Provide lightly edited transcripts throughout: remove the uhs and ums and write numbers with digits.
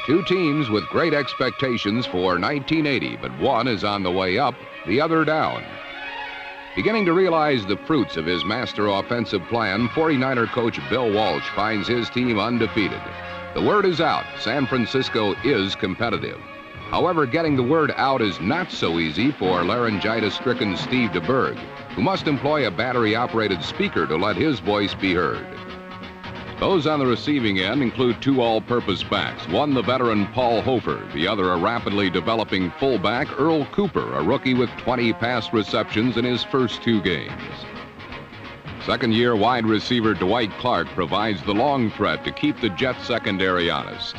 Two teams with great expectations for 1980, but one is on the way up, the other down. Beginning to realize the fruits of his master offensive plan, 49er coach Bill Walsh finds his team undefeated. The word is out. San Francisco is competitive. However, getting the word out is not so easy for laryngitis-stricken Steve DeBerg, who must employ a battery-operated speaker to let his voice be heard. Those on the receiving end include two all-purpose backs, one the veteran Paul Hofer, the other a rapidly developing fullback, Earl Cooper, a rookie with 20 pass receptions in his first two games. Second-year wide receiver Dwight Clark provides the long threat to keep the Jets secondary honest.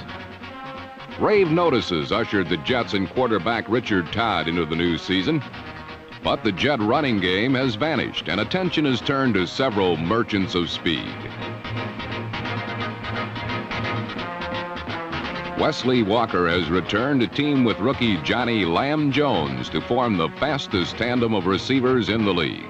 Rave notices ushered the Jets and quarterback Richard Todd into the new season. But the Jet running game has vanished, and attention is turned to several merchants of speed. Wesley Walker has returned to team with rookie Johnny Lamb Jones to form the fastest tandem of receivers in the league.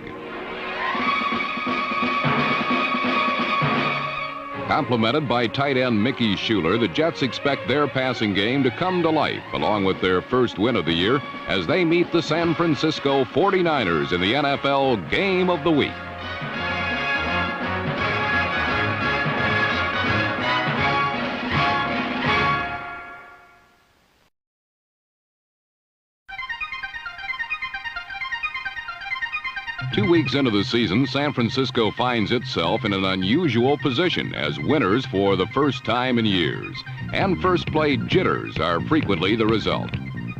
Complemented by tight end Mickey Schuler, the Jets expect their passing game to come to life, along with their first win of the year, as they meet the San Francisco 49ers in the NFL Game of the Week. Two weeks into the season, San Francisco finds itself in an unusual position as winners for the first time in years. And first play jitters are frequently the result.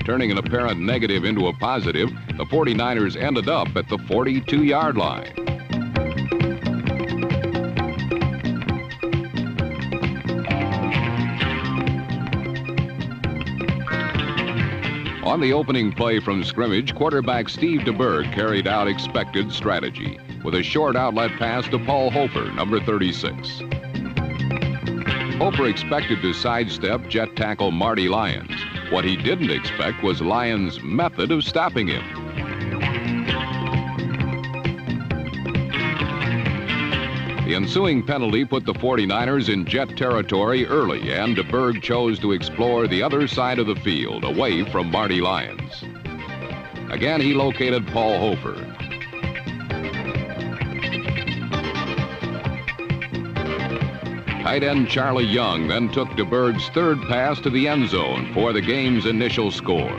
Turning an apparent negative into a positive, the 49ers ended up at the 42-yard line. On the opening play from scrimmage, quarterback Steve DeBerg carried out expected strategy with a short outlet pass to Paul Hofer, number 36. Hofer expected to sidestep Jet tackle Marty Lyons. What he didn't expect was Lyons' method of stopping him. The ensuing penalty put the 49ers in Jet territory early, and DeBerg chose to explore the other side of the field, away from Marty Lyons. Again, he located Paul Hofer. Tight end Charlie Young then took DeBerg's third pass to the end zone for the game's initial score.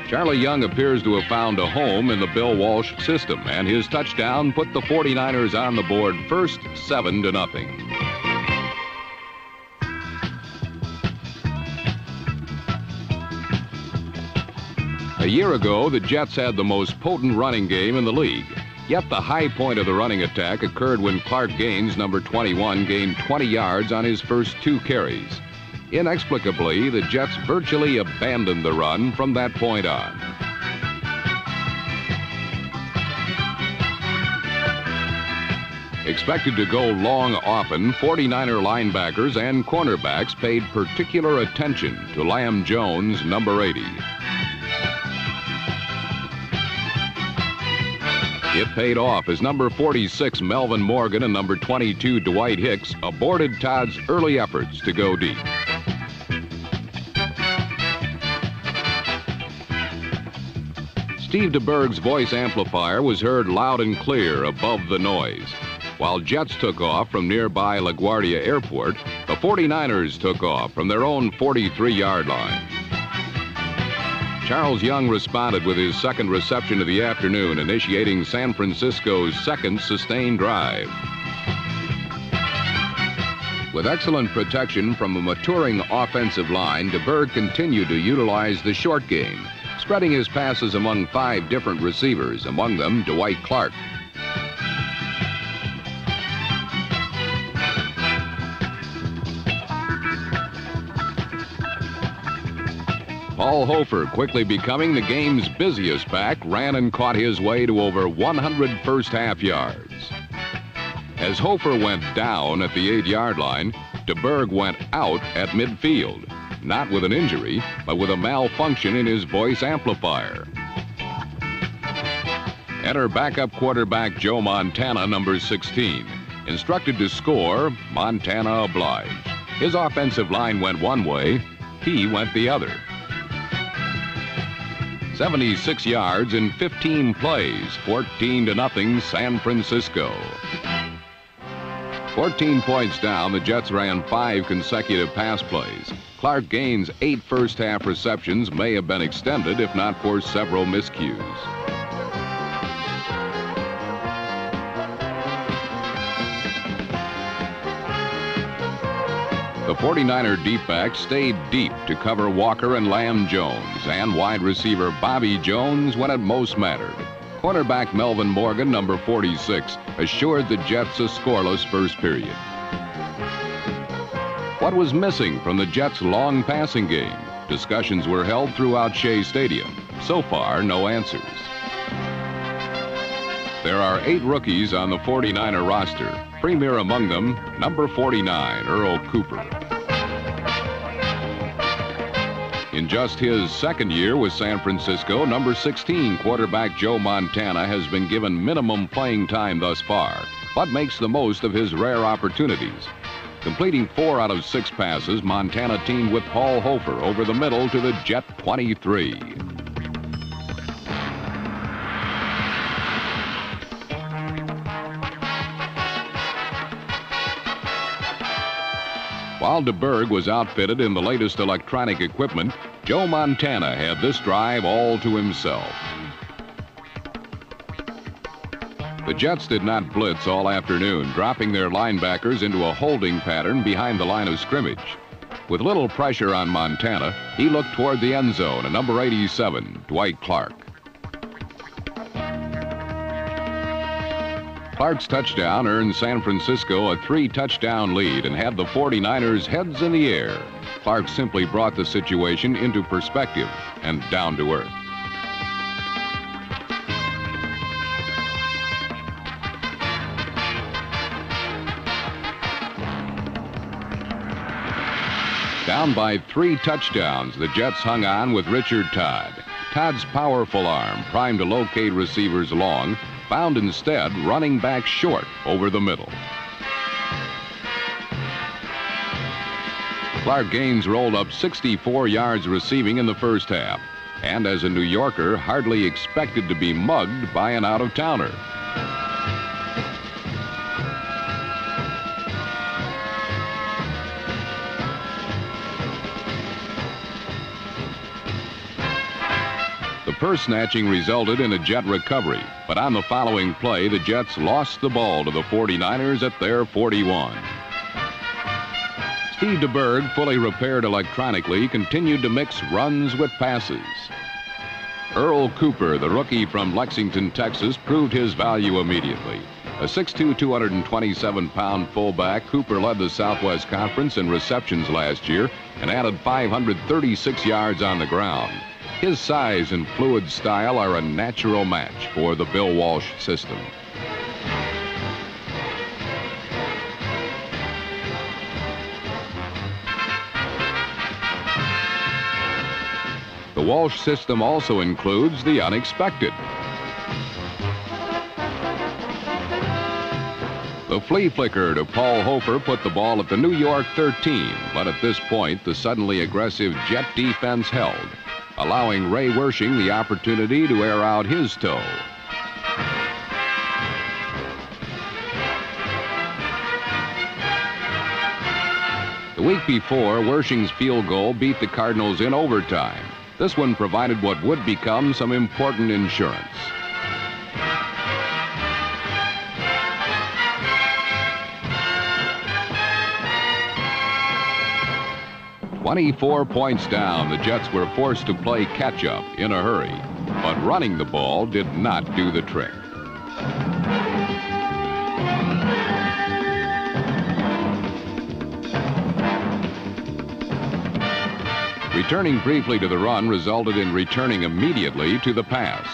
Charlie Young appears to have found a home in the Bill Walsh system, and his touchdown put the 49ers on the board first, 7-0. A year ago, the Jets had the most potent running game in the league. Yet the high point of the running attack occurred when Clark Gaines, number 21, gained 20 yards on his first two carries. Inexplicably, the Jets virtually abandoned the run from that point on. Expected to go long often, 49er linebackers and cornerbacks paid particular attention to Lamb Jones, number 80. It paid off as number 46 Melvin Morgan and number 22 Dwight Hicks aborted Todd's early efforts to go deep. Steve DeBerg's voice amplifier was heard loud and clear above the noise. While Jets took off from nearby LaGuardia Airport, the 49ers took off from their own 43-yard line. Charles Young responded with his second reception of the afternoon, initiating San Francisco's second sustained drive. With excellent protection from a maturing offensive line, DeBerg continued to utilize the short game, spreading his passes among 5 different receivers, among them Dwight Clark. Paul Hofer, quickly becoming the game's busiest back, ran and caught his way to over 100 first-half yards. As Hofer went down at the 8-yard line, DeBerg went out at midfield, not with an injury, but with a malfunction in his voice amplifier. Enter backup quarterback Joe Montana, number 16. Instructed to score, Montana obliged. His offensive line went one way, he went the other. 76 yards in 15 plays, 14-0 San Francisco. 14 points down, the Jets ran 5 consecutive pass plays. Clark Gaines' 8 first-half receptions may have been extended if not for several miscues. The 49er deep back stayed deep to cover Walker and Lamb Jones, and wide receiver Bobby Jones when it most mattered. Cornerback Melvin Morgan, number 46, assured the Jets a scoreless first period. What was missing from the Jets' long passing game? Discussions were held throughout Shea Stadium. So far, no answers. There are 8 rookies on the 49er roster. Premier among them, number 49, Earl Cooper. In just his second year with San Francisco, number 16 quarterback Joe Montana has been given minimum playing time thus far, but makes the most of his rare opportunities. Completing 4 out of 6 passes, Montana teamed with Paul Hofer over the middle to the Jet 23. While DeBerg was outfitted in the latest electronic equipment, Joe Montana had this drive all to himself. The Jets did not blitz all afternoon, dropping their linebackers into a holding pattern behind the line of scrimmage. With little pressure on Montana, he looked toward the end zone and number 87, Dwight Clark. Clark's touchdown earned San Francisco a 3-touchdown lead and had the 49ers heads in the air. Clark simply brought the situation into perspective and down to earth. Down by 3 touchdowns, the Jets hung on with Richard Todd. Todd's powerful arm, primed to locate receivers long, found instead running back short over the middle. Clark Gaines rolled up 64 yards receiving in the first half, and as a New Yorker, hardly expected to be mugged by an out-of-towner. Purse snatching resulted in a Jet recovery, but on the following play, the Jets lost the ball to the 49ers at their 41. Steve DeBerg, fully repaired electronically, continued to mix runs with passes. Earl Cooper, the rookie from Lexington, Texas, proved his value immediately. A 6'2", 227-pound fullback, Cooper led the Southwest Conference in receptions last year and added 536 yards on the ground. His size and fluid style are a natural match for the Bill Walsh system. The Walsh system also includes the unexpected. The flea flicker to Paul Hofer put the ball at the New York 13, but at this point, the suddenly aggressive Jet defense held, allowing Ray Wersching the opportunity to air out his toe. The week before, Wersching's field goal beat the Cardinals in overtime. This one provided what would become some important insurance. "24 points down, the Jets were forced to play catch-up in a hurry, but running the ball did not do the trick. Returning briefly to the run resulted in returning immediately to the pass.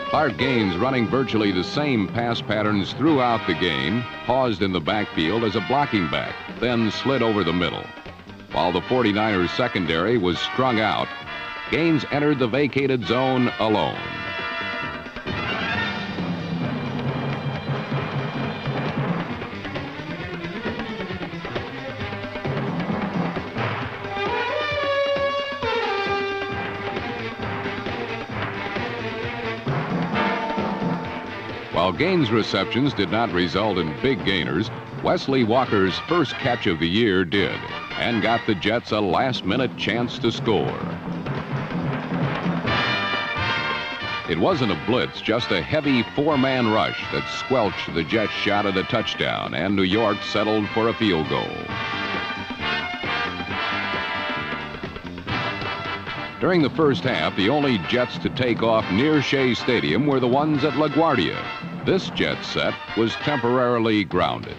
Clark Gaines, running virtually the same pass patterns throughout the game, paused in the backfield as a blocking back, then slid over the middle. While the 49ers secondary was strung out, Gaines entered the vacated zone alone. While Gaines' receptions did not result in big gainers, Wesley Walker's first catch of the year did, and got the Jets a last-minute chance to score. It wasn't a blitz, just a heavy four-man rush that squelched the Jets' shot at a touchdown, and New York settled for a field goal. During the first half, the only Jets to take off near Shea Stadium were the ones at LaGuardia. This Jet set was temporarily grounded.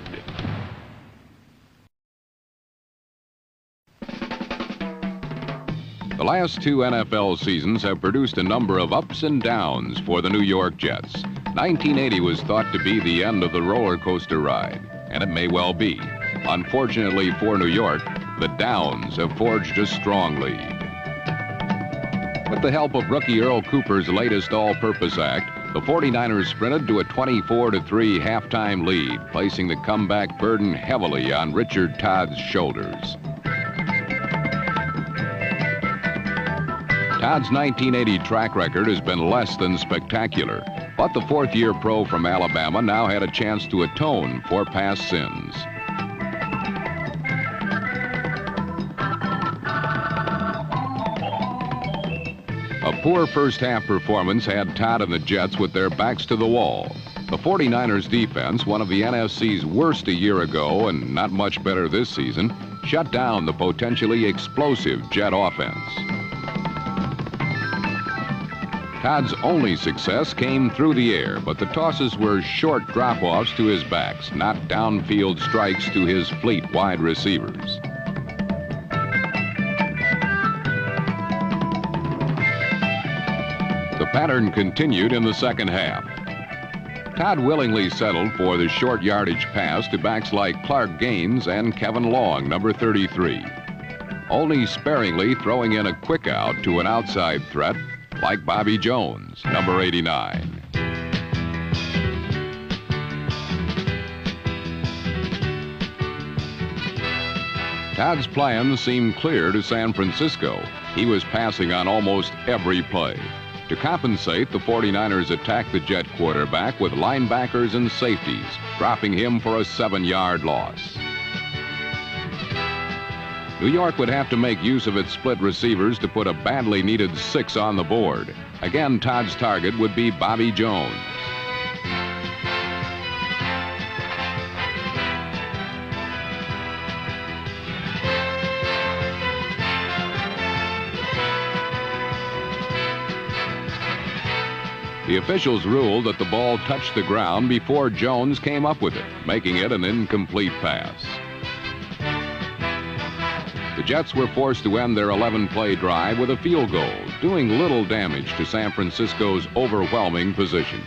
The last two NFL seasons have produced a number of ups and downs for the New York Jets. 1980 was thought to be the end of the roller coaster ride, and it may well be. Unfortunately for New York, the Downs have forged a strong lead. With the help of rookie Earl Cooper's latest all-purpose act, the 49ers sprinted to a 24-3 halftime lead, placing the comeback burden heavily on Richard Todd's shoulders. Todd's 1980 track record has been less than spectacular, but the fourth-year pro from Alabama now had a chance to atone for past sins. A poor first-half performance had Todd and the Jets with their backs to the wall. The 49ers defense, one of the NFC's worst a year ago and not much better this season, shut down the potentially explosive Jet offense. Todd's only success came through the air, but the tosses were short drop-offs to his backs, not downfield strikes to his fleet wide receivers. The pattern continued in the second half. Todd willingly settled for the short yardage pass to backs like Clark Gaines and Kevin Long, number 33, only sparingly throwing in a quick out to an outside threat like Bobby Jones, number 89. Todd's plans seemed clear to San Francisco. He was passing on almost every play. To compensate, the 49ers attacked the Jet quarterback with linebackers and safeties, dropping him for a 7-yard loss. New York would have to make use of its split receivers to put a badly needed 6 on the board. Again, Todd's target would be Bobby Jones. The officials ruled that the ball touched the ground before Jones came up with it, making it an incomplete pass. The Jets were forced to end their 11-play drive with a field goal, doing little damage to San Francisco's overwhelming position.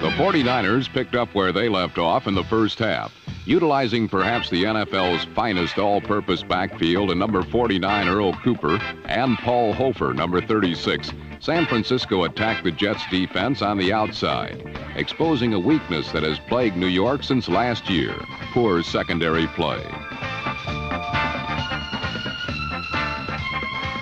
The 49ers picked up where they left off in the first half. Utilizing perhaps the NFL's finest all-purpose backfield in number 49 Earl Cooper and Paul Hofer, number 36, San Francisco attacked the Jets' defense on the outside, exposing a weakness that has plagued New York since last year: poor secondary play.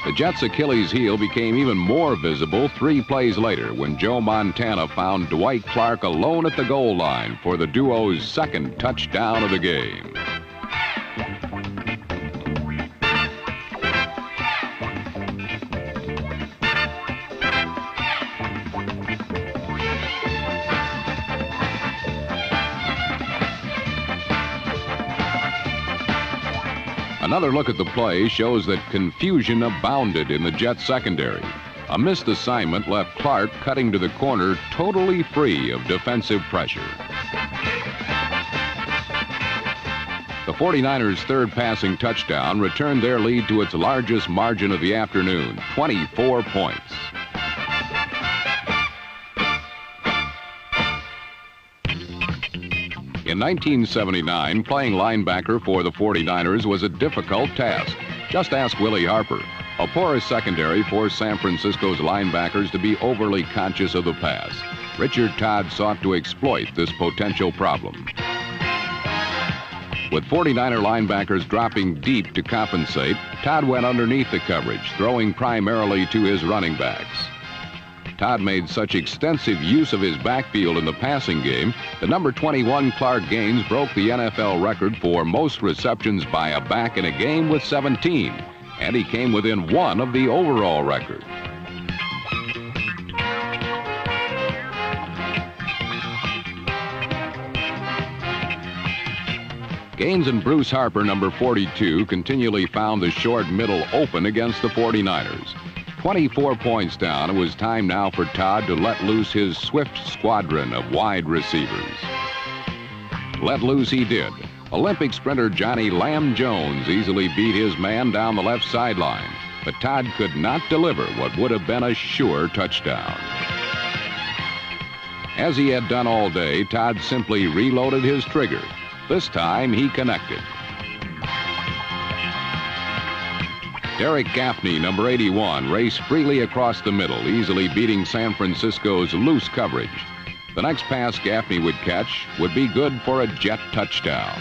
The Jets' Achilles heel became even more visible 3 plays later when Joe Montana found Dwight Clark alone at the goal line for the duo's second touchdown of the game. Another look at the play shows that confusion abounded in the Jets secondary. A missed assignment left Clark cutting to the corner totally free of defensive pressure. The 49ers' third passing touchdown returned their lead to its largest margin of the afternoon, 24 points. In 1979, playing linebacker for the 49ers was a difficult task. Just ask Willie Harper. A porous secondary forced San Francisco's linebackers to be overly conscious of the pass. Richard Todd sought to exploit this potential problem. With 49er linebackers dropping deep to compensate, Todd went underneath the coverage, throwing primarily to his running backs. Todd made such extensive use of his backfield in the passing game that number 21 Clark Gaines broke the NFL record for most receptions by a back in a game with 17, and he came within one of the overall record. Gaines and Bruce Harper, number 42, continually found the short middle open against the 49ers. 24 points down, it was time now for Todd to let loose his swift squadron of wide receivers. Let loose he did. Olympic sprinter Johnny Lamb Jones easily beat his man down the left sideline, but Todd could not deliver what would have been a sure touchdown. As he had done all day, Todd simply reloaded his trigger. This time he connected. Derek Gaffney, number 81, raced freely across the middle, easily beating San Francisco's loose coverage. The next pass Gaffney would catch would be good for a Jet touchdown.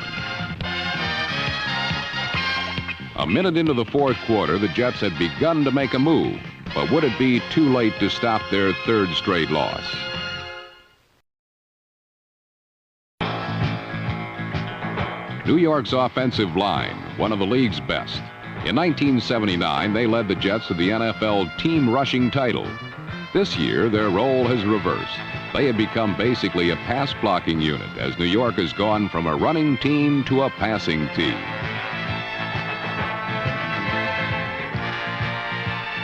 A minute into the fourth quarter, the Jets had begun to make a move, but would it be too late to stop their third straight loss? New York's offensive line, one of the league's best. In 1979, they led the Jets to the NFL team rushing title. This year, their role has reversed. They have become basically a pass-blocking unit as New York has gone from a running team to a passing team.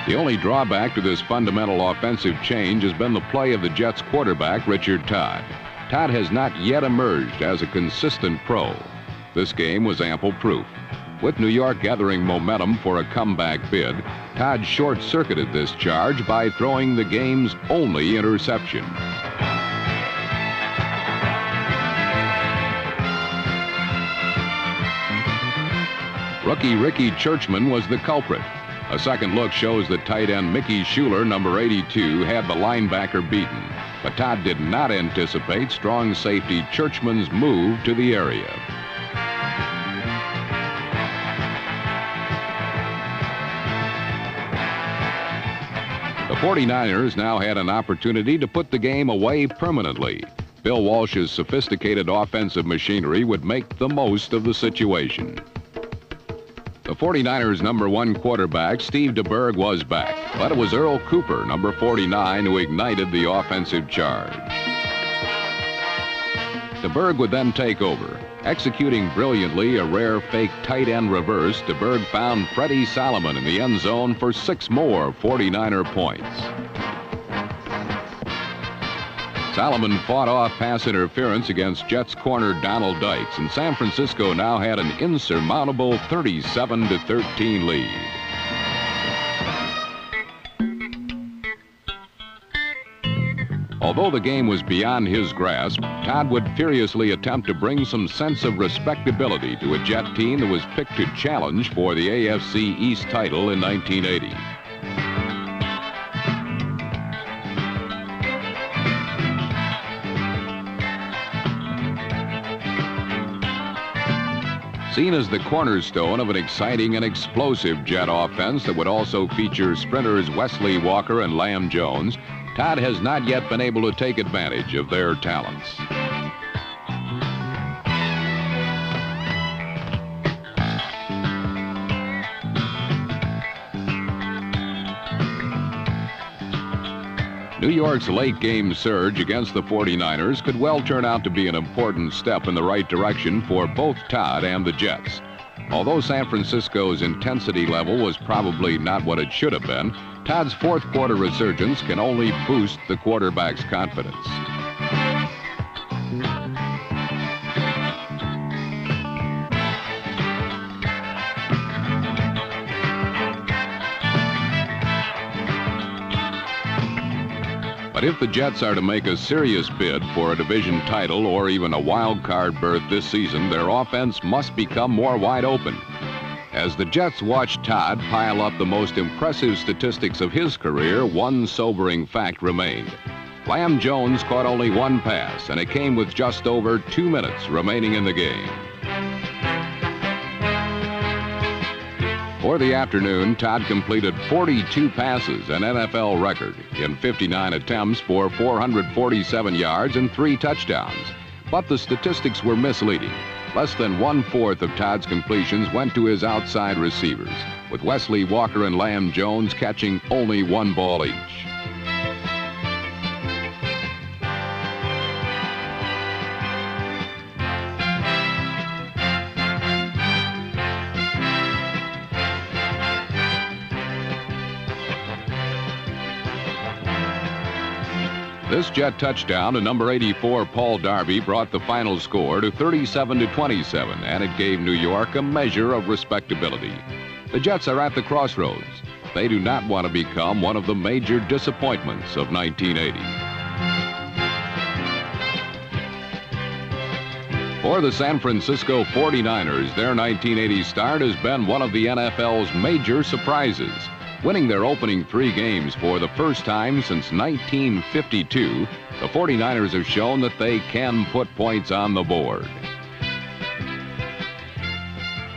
The only drawback to this fundamental offensive change has been the play of the Jets quarterback, Richard Todd. Todd has not yet emerged as a consistent pro. This game was ample proof. With New York gathering momentum for a comeback bid, Todd short-circuited this charge by throwing the game's only interception. Rookie Ricky Churchman was the culprit. A second look shows that tight end Mickey Schuler, number 82, had the linebacker beaten. But Todd did not anticipate strong safety Churchman's move to the area. The 49ers now had an opportunity to put the game away permanently. Bill Walsh's sophisticated offensive machinery would make the most of the situation. The 49ers' number 1 quarterback, Steve DeBerg, was back, but it was Earl Cooper, number 49, who ignited the offensive charge. DeBerg would then take over. Executing brilliantly a rare fake tight end reverse, DeBerg found Freddie Solomon in the end zone for 6 more 49er points. Solomon fought off pass interference against Jets corner Donald Dykes, and San Francisco now had an insurmountable 37-13 lead. Although the game was beyond his grasp, Todd would furiously attempt to bring some sense of respectability to a Jet team that was picked to challenge for the AFC East title in 1980. Seen as the cornerstone of an exciting and explosive Jet offense that would also feature sprinters Wesley Walker and Lamb Jones, Todd has not yet been able to take advantage of their talents. New York's late-game surge against the 49ers could well turn out to be an important step in the right direction for both Todd and the Jets. Although San Francisco's intensity level was probably not what it should have been, Todd's fourth-quarter resurgence can only boost the quarterback's confidence. But if the Jets are to make a serious bid for a division title or even a wild card berth this season, their offense must become more wide open. As the Jets watched Todd pile up the most impressive statistics of his career, one sobering fact remained. Lamb Jones caught only 1 pass, and it came with just over 2 minutes remaining in the game. For the afternoon, Todd completed 42 passes, an NFL record, in 59 attempts for 447 yards and 3 touchdowns. But the statistics were misleading. Less than 1/4 of Todd's completions went to his outside receivers, with Wesley Walker and Lamb Jones catching only 1 ball each. This jet touchdown to number 84, Paul Darby, brought the final score to 37-27, and it gave New York a measure of respectability. The Jets are at the crossroads. They do not want to become one of the major disappointments of 1980. For the San Francisco 49ers, their 1980 start has been one of the NFL's major surprises. Winning their opening 3 games for the first time since 1952, the 49ers have shown that they can put points on the board.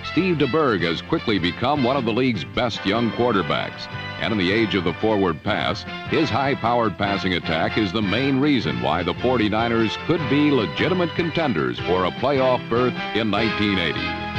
Steve DeBerg has quickly become one of the league's best young quarterbacks. And in the age of the forward pass, his high-powered passing attack is the main reason why the 49ers could be legitimate contenders for a playoff berth in 1980.